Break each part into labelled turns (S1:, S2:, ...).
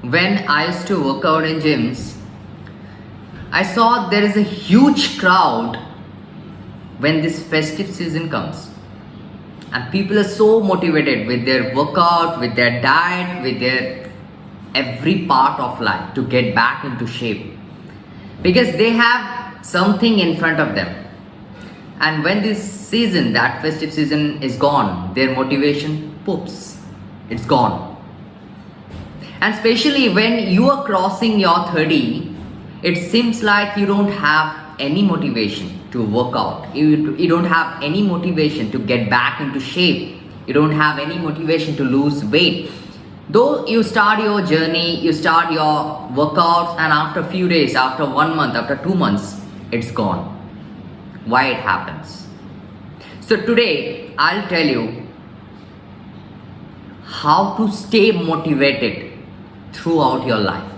S1: when I used to work out in gyms, I saw there is a huge crowd when this festive season comes. And people are so motivated with their workout, with their diet, with their every part of life to get back into shape. Because they have something in front of them. And when this season, that festive season is gone, their motivation poops. It's gone. And especially when you are crossing your 30, it seems like you don't have any motivation to work out. You don't have any motivation to get back into shape. You don't have any motivation to lose weight. Though you start your journey, you start your workouts, and after a few days, after 1 month, after 2 months, it's gone. Why it happens? So today, I'll tell you how to stay motivated throughout your life.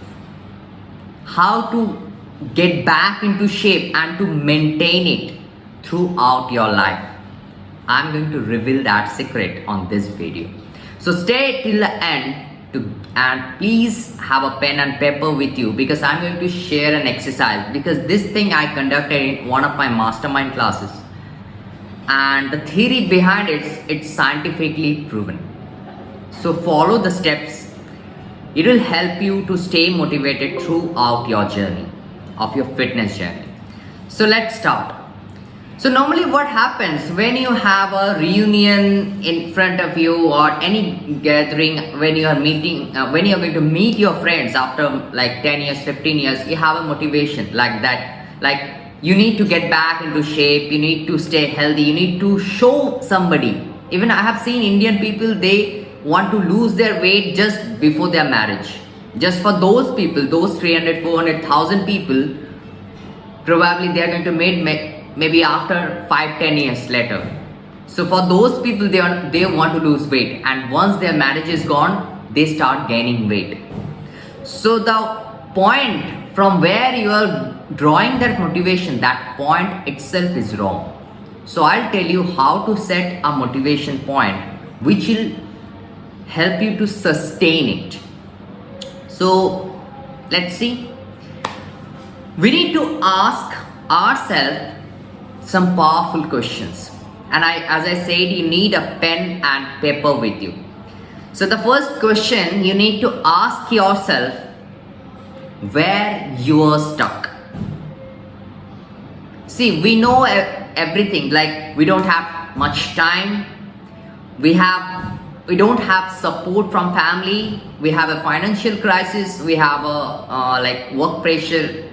S1: How to get back into shape and to maintain it throughout your life. I'm going to reveal that secret on this video. So stay till the end and please have a pen and paper with you, because I'm going to share an exercise, because this thing I conducted in one of my mastermind classes, and the theory behind it's scientifically proven. So follow the steps. It will help you to stay motivated throughout your journey of your fitness journey. So let's start. So normally what happens when you have a reunion in front of you, or any gathering, when you are meeting, when you are going to meet your friends after like 10 years, 15 years, you have a motivation like that. Like you need to get back into shape, you need to stay healthy, you need to show somebody. Even I have seen Indian people, they want to lose their weight just before their marriage. Just for those people, those 300, 400,000 people, probably they are going to meet maybe after 5-10 years later. So for those people, they want to lose weight, and once their marriage is gone, they start gaining weight. So the point from where you are drawing that motivation, that point itself is wrong. So I'll tell you how to set a motivation point which will help you to sustain it. So let's see. We need to ask ourselves some powerful questions, and as I said, you need a pen and paper with you. So the first question you need to ask yourself, where you are stuck. See, we know everything, like we don't have much time, we don't have support from family, we have a financial crisis, we have a like work pressure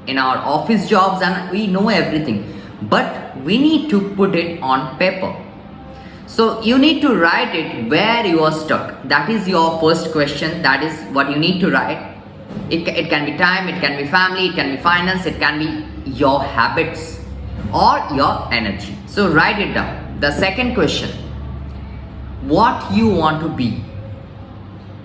S1: in our office jobs, and we know everything, but we need to put it on paper. So you need to write it where you are stuck. That is your first question. That is what you need to write. It can be time, it can be family, it can be finance, it can be your habits or your energy. So write it down. The second question, what you want to be.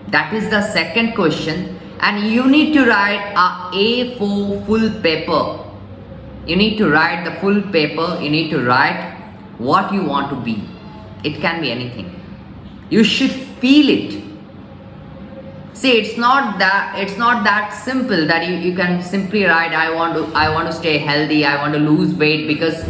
S1: That is the second question, and you need to write a A4 full paper. You need to write the full paper. You need to write what you want to be. It can be anything. You should feel it. See, it's not that simple that you can simply write I want to stay healthy, I want to lose weight, because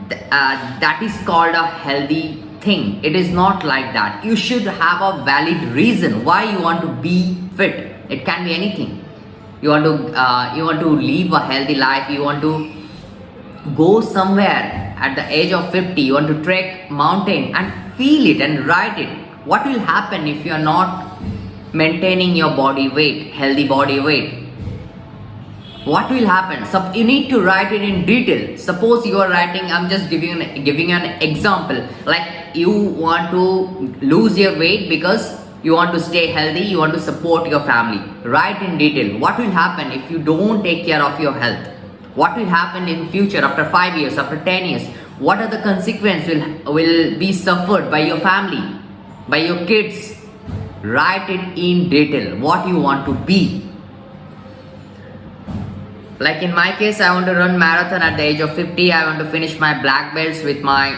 S1: that is called a healthy thing. It is not like that. You should have a valid reason why you want to be fit. It can be anything. You want to live a healthy life, you want to go somewhere at the age of 50, you want to trek mountain, and feel it and write it. What will happen if you are not maintaining your body weight, healthy body weight? What will happen? So you need to write it in detail. Suppose you are writing, I'm just giving an example, like you want to lose your weight because you want to stay healthy, you want to support your family. Write in detail. What will happen if you don't take care of your health? What will happen in future after 5 years, after 10 years? What are the consequences will be suffered by your family, by your kids? Write it in detail, what you want to be. Like in my case, I want to run marathon at the age of 50. I want to finish my black belts with my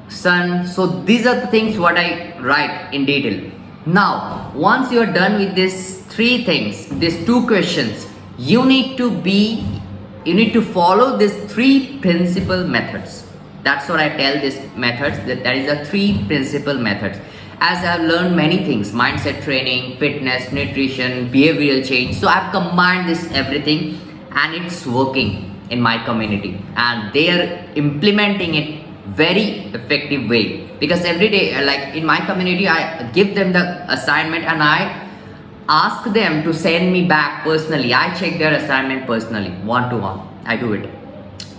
S1: son. So these are the things what I write in detail. Now, once you are done with these three things, these two questions. You need to follow these three principal methods. That's what I tell these methods, that is the three principal methods. As I've learned many things, mindset training, fitness, nutrition, behavioral change. So I've combined this everything and it's working in my community and they are implementing it very effective way. Because every day, like in my community, I give them the assignment and I ask them to send me back personally. I check their assignment personally, one-to-one. I do it.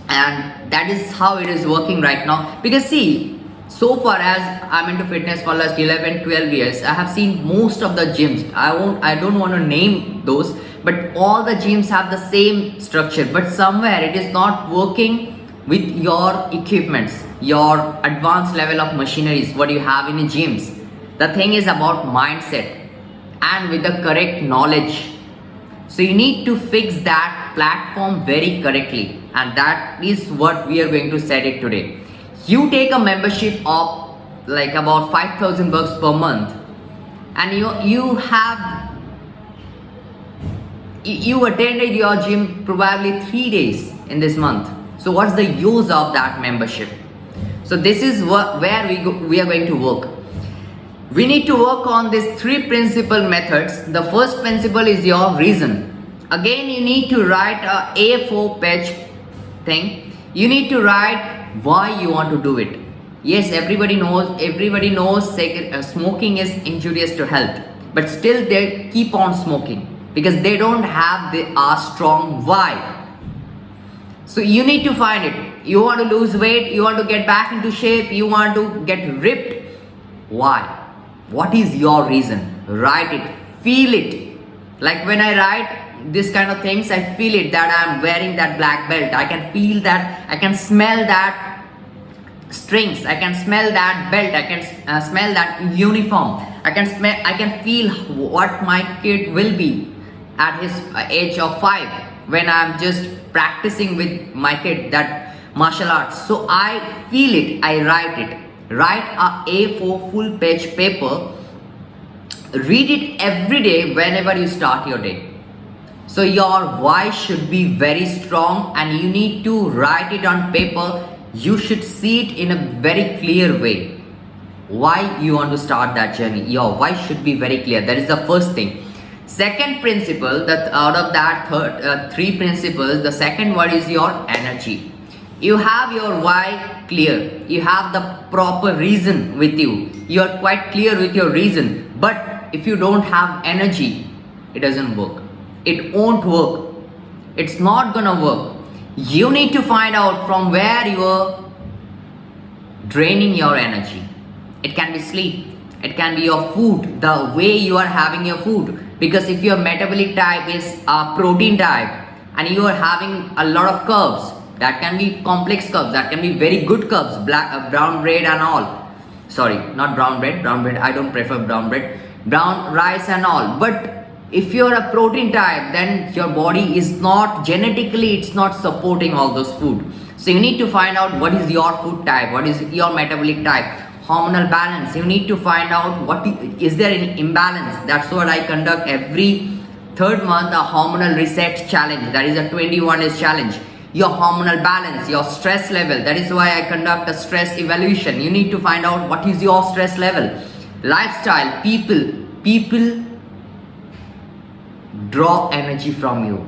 S1: And that is how it is working right now. Because see, so far as I'm into fitness for last 11, 12 years, I have seen most of the gyms. I don't want to name those, but all the gyms have the same structure. But somewhere it is not working with your equipments, your advanced level of machineries, what you have in the gyms. The thing is about mindset and with the correct knowledge. So you need to fix that platform very correctly, and that is what we are going to set it today. You take a membership of like about 5,000 bucks per month, and you attended your gym probably 3 days in this month. So what's the use of that membership? So this is where we are going to work. We need to work on these three principal methods. The first principle is your reason. Again, you need to write a A4 page thing. You need to write why you want to do it. Yes, everybody knows smoking is injurious to health, but still they keep on smoking because they don't have a strong why. So you need to find it. You want to lose weight, you want to get back into shape, you want to get ripped. Why? What is your reason? Write it, feel it. Like when I write this kind of things, I feel it that I'm wearing that black belt. I can feel that, I can smell that strings, I can smell that belt, I can smell that uniform. I can feel what my kid will be at his age of 5 when I'm just practicing with my kid that martial arts. So I feel it, I write it. Write a A4 full page paper. Read it every day whenever you start your day. So your why should be very strong and you need to write it on paper. You should see it in a very clear way. Why you want to start that journey. Your why should be very clear. That is the first thing. Second principle, that out of that three principles, the second one is your energy. You have your why clear. You have the proper reason with you. You are quite clear with your reason. But if you don't have energy, it doesn't work. It won't work. It's not gonna work. You need to find out from where you are draining your energy. It can be sleep. It can be your food, the way you are having your food. Because if your metabolic type is a protein type and you are having a lot of carbs, that can be complex carbs, that can be very good carbs, brown bread and all. Sorry, not brown bread, I don't prefer brown bread, brown rice and all. But if you're a protein type, then your body is not, genetically it's not supporting all those food. So you need to find out what is your food type, what is your metabolic type, hormonal balance. You need to find out what is there any imbalance. That's what I conduct every third month, a hormonal reset challenge. That is a 21 days challenge. Your hormonal balance, your stress level. That is why I conduct a stress evaluation. You need to find out what is your stress level. Lifestyle, people draw energy from you.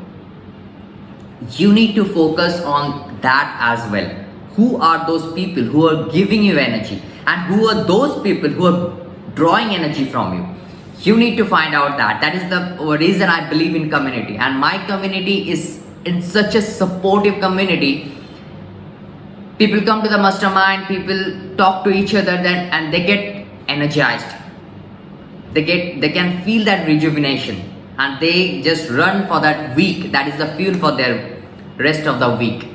S1: You need to focus on that as well. Who are those people who are giving you energy? And who are those people who are drawing energy from you? You need to find out that. That is the reason I believe in community. And my community is in such a supportive community. People come to the mastermind, people talk to each other then, and they get energized. They can feel that rejuvenation and they just run for that week. That is the fuel for their rest of the week.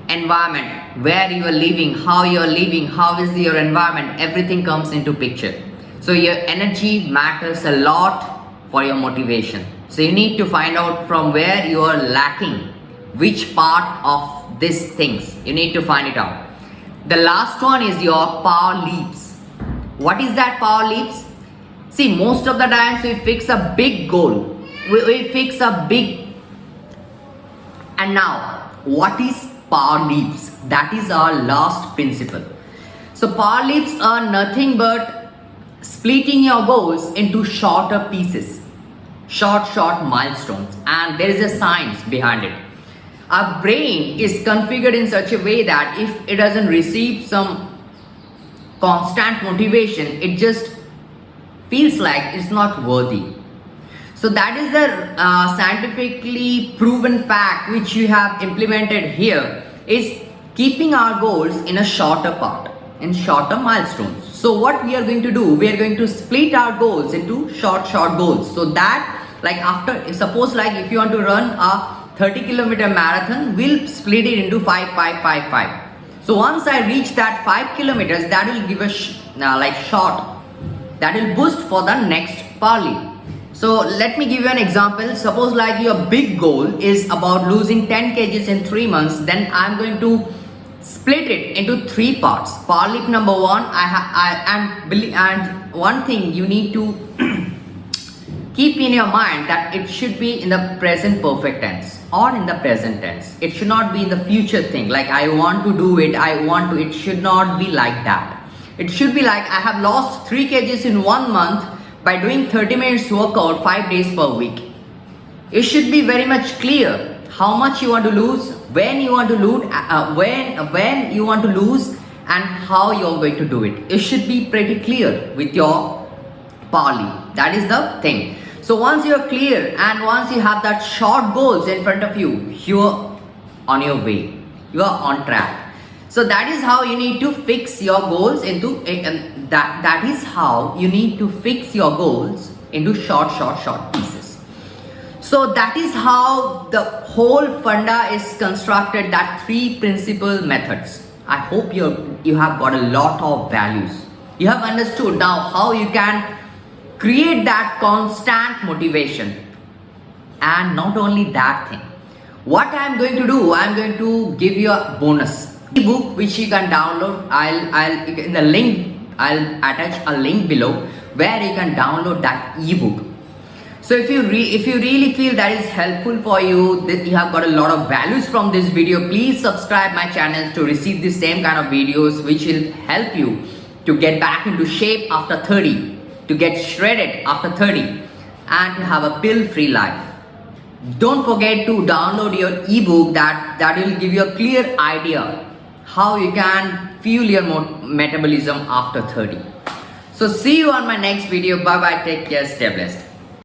S1: Environment, where you are living, how you are living, how is your environment, everything comes into picture. So your energy matters a lot for your motivation. So you need to find out from where you are lacking, which part of these things. You need to find it out. The last one is your power leaps. What is that power leaps? See, most of the times we fix a big goal we fix a big. And now, what is power leaps? That is our last principle. So power leaps are nothing but splitting your goals into shorter pieces, short milestones, and there is a science behind it. Our brain is configured in such a way that if it doesn't receive some constant motivation, it just feels like it's not worthy. So that is the scientifically proven fact which you have implemented here, is keeping our goals in a shorter part, in shorter milestones. So what we are going to do, we are going to split our goals into short goals, so that like after, suppose like if you want to run a 30-kilometer marathon, we'll split it into 5. So once I reach that 5 kilometers, that will give a short, that will boost for the next power leap. So let me give you an example. Suppose like your big goal is about losing 10 kgs in 3 months, then I'm going to split it into 3 parts. Power leap number 1, and one thing you need to keep in your mind, that it should be in the present perfect tense or in the present tense. It should not be in the future thing, like I want to do it, it should not be like that. It should be like I have lost 3 kgs in 1 month by doing 30 minutes workout 5 days per week. It should be very much clear how much you want to lose, when you want to lose, when you want to lose, and how you are going to do it. It should be pretty clear with your power leap. That is the thing. So once you are clear and once you have that short goals in front of you, you are on your way. You are on track. So that is how you need to fix your goals into that is how you need to fix your goals into short pieces. So that is how the whole funda is constructed, that 3 principal methods. I hope you have got a lot of values. You have understood now how you can create that constant motivation. And not only that thing, what I am going to do, I am going to give you a bonus ebook which you can download. I'll in the link, I'll attach a link below where you can download that ebook. So if you really feel that is helpful for you, that you have got a lot of values from this video, please subscribe my channel to receive the same kind of videos which will help you to get back into shape after 30, to get shredded after 30, and to have a pill-free life. Don't forget to download your ebook, that will give you a clear idea how you can fuel your metabolism after 30. So see you on my next video. Bye bye, take care, stay blessed.